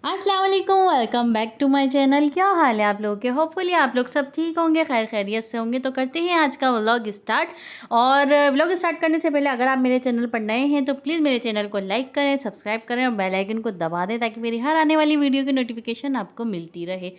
अस्सलाम वालेकुम, welcome back to my channel. क्या हाल है आप लोगों के? होपफुली आप लोग सब ठीक होंगे, खैर खैरियत से होंगे। तो करते हैं आज का व्लॉग स्टार्ट। और व्लॉग स्टार्ट करने से पहले अगर आप मेरे चैनल पर नए हैं तो प्लीज़ मेरे चैनल को लाइक करें, सब्सक्राइब करें और बेल आइकन को दबा दें ताकि मेरी हर आने वाली वीडियो की नोटिफिकेशन आपको मिलती रहे।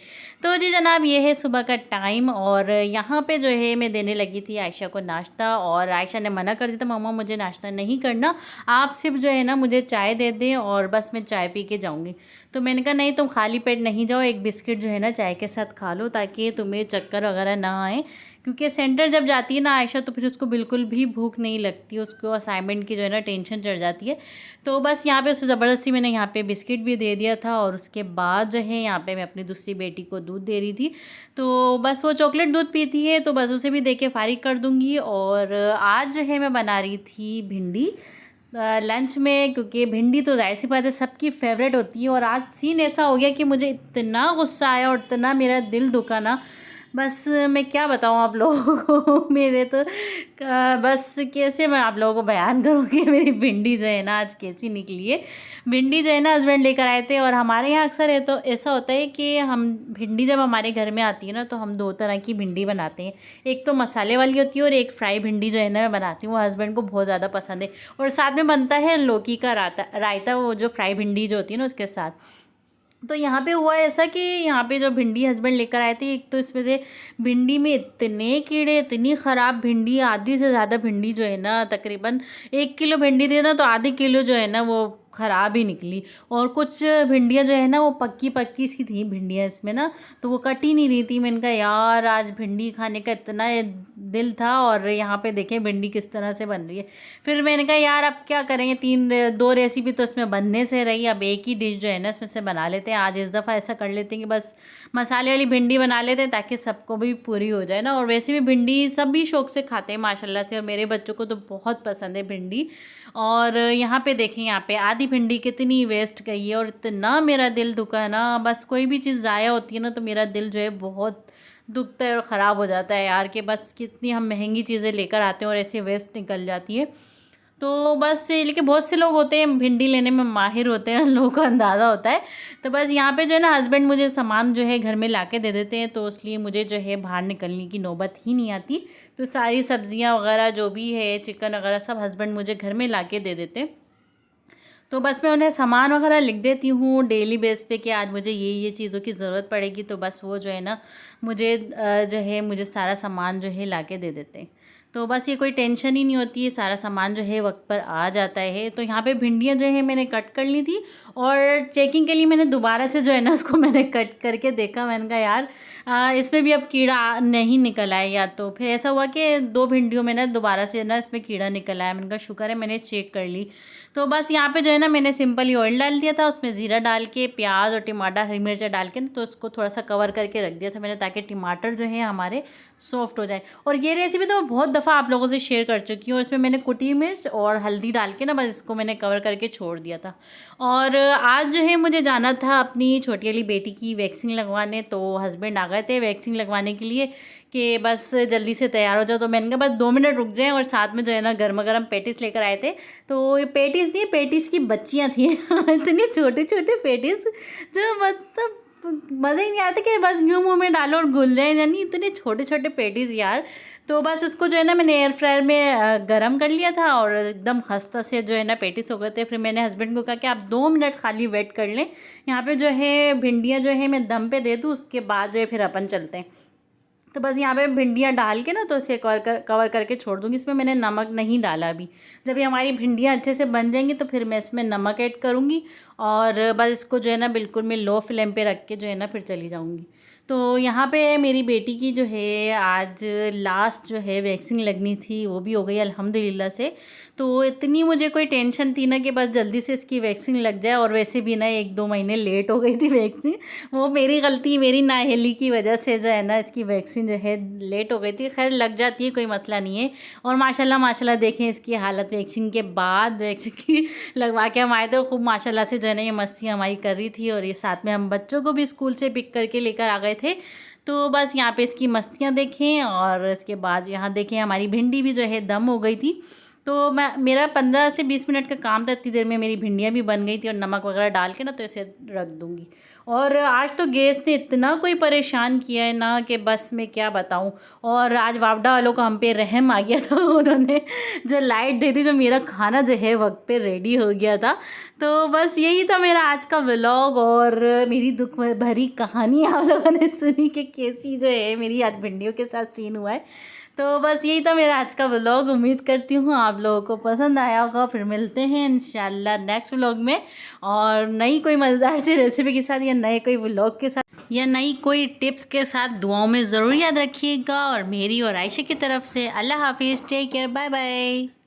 तो जी जनाब, ये है सुबह का टाइम और यहाँ पर जो है मैं देने लगी थी आयशा को नाश्ता। और आयशा ने मना कर दिया था, मम्मा मुझे नाश्ता नहीं करना, आप सिर्फ जो है ना मुझे चाय दे दें और बस मैं चाय पी के जाऊँगी। तो मैंने कहा नहीं, तुम खाली पेट नहीं जाओ, एक बिस्किट जो है ना चाय के साथ खा लो ताकि तुम्हें चक्कर वगैरह ना आए। क्योंकि सेंटर जब जाती है ना आयशा तो फिर उसको बिल्कुल भी भूख नहीं लगती, उसको असाइनमेंट की जो है ना टेंशन चढ़ जाती है। तो बस यहाँ पे उसे ज़बरदस्ती मैंने यहाँ पे बिस्किट भी दे दिया था। और उसके बाद जो है यहाँ पे मैं अपनी दूसरी बेटी को दूध दे रही थी। तो बस वो चॉकलेट दूध पीती है तो बस उसे भी दे के फारिग कर दूँगी। और आज जो है मैं बना रही थी भिंडी लंच में, क्योंकि भिंडी तो जाहिर सी बात है सबकी फेवरेट होती है। और आज सीन ऐसा हो गया कि मुझे इतना गुस्सा आया और इतना मेरा दिल दुखा ना, बस मैं क्या बताऊँ आप लोगों को। मेरे तो बस कैसे मैं आप लोगों को बयान करूँ कि मेरी भिंडी जो है ना आज कैसी निकली है। भिंडी जो है ना हस्बैंड लेकर आए थे और हमारे यहाँ अक्सर है तो ऐसा होता है कि हम भिंडी जब हमारे घर में आती है ना तो हम दो तरह की भिंडी बनाते हैं। एक तो मसाले वाली होती है और एक फ्राई भिंडी जो है ना मैं बनाती हूँ, वो हस्बैंड को बहुत ज़्यादा पसंद है। और साथ में बनता है लौकी का रायता, वो जो फ्राई भिंडी जो होती है ना उसके साथ। तो यहाँ पे हुआ ऐसा कि यहाँ पे जो भिंडी हस्बैंड लेकर आए थे, एक तो इसमें से भिंडी में इतने कीड़े, इतनी ख़राब भिंडी, आधी से ज़्यादा भिंडी जो है ना, तकरीबन 1 किलो भिंडी देना तो आधी किलो जो है ना वो ख़राब ही निकली। और कुछ भिंडियाँ जो है ना वो पक्की पक्की सी थी भिंडियाँ इसमें ना, तो वो कट ही नहीं रही थी। मैंने कहा यार आज भिंडी खाने का इतना दिल था और यहाँ पे देखें भिंडी किस तरह से बन रही है। फिर मैंने कहा यार अब क्या करेंगे, दो रेसिपी तो इसमें बनने से रही, अब एक ही डिश जो है ना इसमें से बना लेते हैं। आज इस दफ़ा ऐसा कर लेते हैं कि बस मसाले वाली भिंडी बना लेते हैं ताकि सबको भी पूरी हो जाए ना। और वैसे भी भिंडी सब भी शौक से खाते हैं माशाल्लाह से, और मेरे बच्चों को तो बहुत पसंद है भिंडी। और यहाँ पे देखें, यहाँ पे आधी भिंडी कितनी वेस्ट गई है और इतना मेरा दिल दुखा है ना। बस कोई भी चीज़ ज़ाया होती है ना तो मेरा दिल जो है बहुत दुखता है और ख़राब हो जाता है यार, कि बस कितनी हम महंगी चीज़ें लेकर आते हैं और ऐसे वेस्ट निकल जाती है। तो बस लेकिन बहुत से लोग होते हैं भिंडी लेने में माहिर होते हैं, उन लोगों को अंदाज़ा होता है। तो बस यहाँ पे जो है ना हस्बैंड मुझे सामान जो है घर में लाके दे देते हैं, तो इसलिए मुझे जो है बाहर निकलने की नौबत ही नहीं आती। तो सारी सब्जियाँ वगैरह जो भी है, चिकन वगैरह सब हस्बैंड मुझे घर में लाके दे देते हैं। तो बस मैं उन्हें सामान वगैरह लिख देती हूँ डेली बेस पे कि आज मुझे ये चीज़ों की ज़रूरत पड़ेगी, तो बस वो जो है ना मुझे जो है मुझे सारा सामान जो है लाके दे देते हैं। तो बस ये कोई टेंशन ही नहीं होती है, सारा सामान जो है वक्त पर आ जाता है। तो यहाँ पे भिंडियाँ जो है मैंने कट कर ली थी और चेकिंग के लिए मैंने दोबारा से जो है ना उसको मैंने कट करके देखा। मैंने कहा यार इसमें भी अब कीड़ा नहीं निकल आया। या तो फिर ऐसा हुआ कि 2 भिंडियों में ना दोबारा से ना इसमें कीड़ा निकल आया। मैंने कहा शुक्र है मैंने चेक कर ली। तो बस यहाँ पे जो है ना मैंने सिंपली ऑयल डाल दिया था, उसमें ज़ीरा डाल के प्याज और टमाटर हरी मिर्च डाल के तो उसको थोड़ा सा कवर करके रख दिया था मैंने, ताकि टमाटर जो है हमारे सॉफ्ट हो जाए। और ये रेसिपी तो मैं बहुत दफ़ा आप लोगों से शेयर कर चुकी हूँ। इसमें मैंने कुटी मिर्च और हल्दी डाल के ना बस इसको मैंने कवर करके छोड़ दिया था। और आज जो है मुझे जाना था अपनी छोटी वाली बेटी की वैक्सीन लगवाने, तो हस्बैंड आ गए थे वैक्सीन लगवाने के लिए कि बस जल्दी से तैयार हो जाओ। तो मैंने कहा बस 2 मिनट रुक जाएं। और साथ में जो है ना गर्मा गर्म पेटिस लेकर आए थे। तो ये पेटिस नहीं, पेटिस की बच्चियाँ थी इतनी छोटे छोटे पेटिस जो मतलब मज़ा ही नहीं आता कि बस यूँ मुँह में डालो और घुल जाए, यानी इतने छोटे छोटे पेटिस यार। तो बस इसको जो है ना मैंने एयर फ्रायर में गरम कर लिया था और एकदम खस्ता से जो है ना पेटिस हो गए थे। फिर मैंने हस्बैंड को कहा कि आप 2 मिनट खाली वेट कर लें, यहाँ पे जो है भिंडियाँ जो है मैं दम पे दे दूँ, उसके बाद जो है फिर अपन चलते हैं। तो बस यहाँ पे भिंडियाँ डाल के ना तो इसे कवर करके छोड़ दूँगी। इसमें मैंने नमक नहीं डाला अभी, जब ये हमारी भिंडियाँ अच्छे से बन जाएंगी तो फिर मैं इसमें नमक ऐड करूँगी। और बस इसको जो है ना बिल्कुल मैं लो फ्लेम पे रख के जो है ना फिर चली जाऊँगी। तो यहाँ पे मेरी बेटी की जो है आज लास्ट जो है वैक्सीन लगनी थी, वो भी हो गई अल्हम्दुलिल्लाह से। तो इतनी मुझे कोई टेंशन थी ना कि बस जल्दी से इसकी वैक्सीन लग जाए। और वैसे भी ना 1-2 महीने लेट हो गई थी वैक्सीन, वो मेरी गलती, मेरी नाअहली की वजह से जो है ना इसकी वैक्सीन जो है लेट हो गई थी। खैर लग जाती है, कोई मसला नहीं है। और माशाल्लाह माशाल्लाह देखें इसकी हालत वैक्सीन के बाद, वैक्सीन की लगवा के हम आए थे, खूब माशाल्लाह से जो है ना ये मस्ती हमारी कर रही थी। और ये साथ में हम बच्चों को भी स्कूल से पिक करके लेकर आ गए थे। तो बस यहाँ पे इसकी मस्तियाँ देखें। और इसके बाद यहाँ देखें हमारी भिंडी भी जो है दम हो गई थी। तो मेरा 15 से 20 मिनट का काम था, इतनी देर में मेरी भिंडियाँ भी बन गई थी और नमक वगैरह डाल के ना तो इसे रख दूँगी। और आज तो गैस ने इतना कोई परेशान किया है ना कि बस मैं क्या बताऊँ। और आज वावडा वालों को हम पे रहम आ गया था, उन्होंने जो लाइट दे दी, जो मेरा खाना जो है वक्त पे रेडी हो गया था। तो बस यही था मेरा आज का व्लॉग और मेरी दुख भरी कहानी आप लोगों ने सुनी कि कैसी जो है मेरी आज भिंडियों के साथ सीन हुआ है। तो बस यही था मेरा आज का व्लॉग। उम्मीद करती हूँ आप लोगों को पसंद आया होगा। फिर मिलते हैं इंशाल्लाह नेक्स्ट व्लॉग में और नई कोई मज़ेदार सी रेसिपी के साथ या नए कोई व्लॉग के साथ या नई कोई टिप्स के साथ। दुआओं में ज़रूर याद रखिएगा और मेरी और आयशा की तरफ से अल्लाह हाफिज़, टेक केयर, बाय बाय।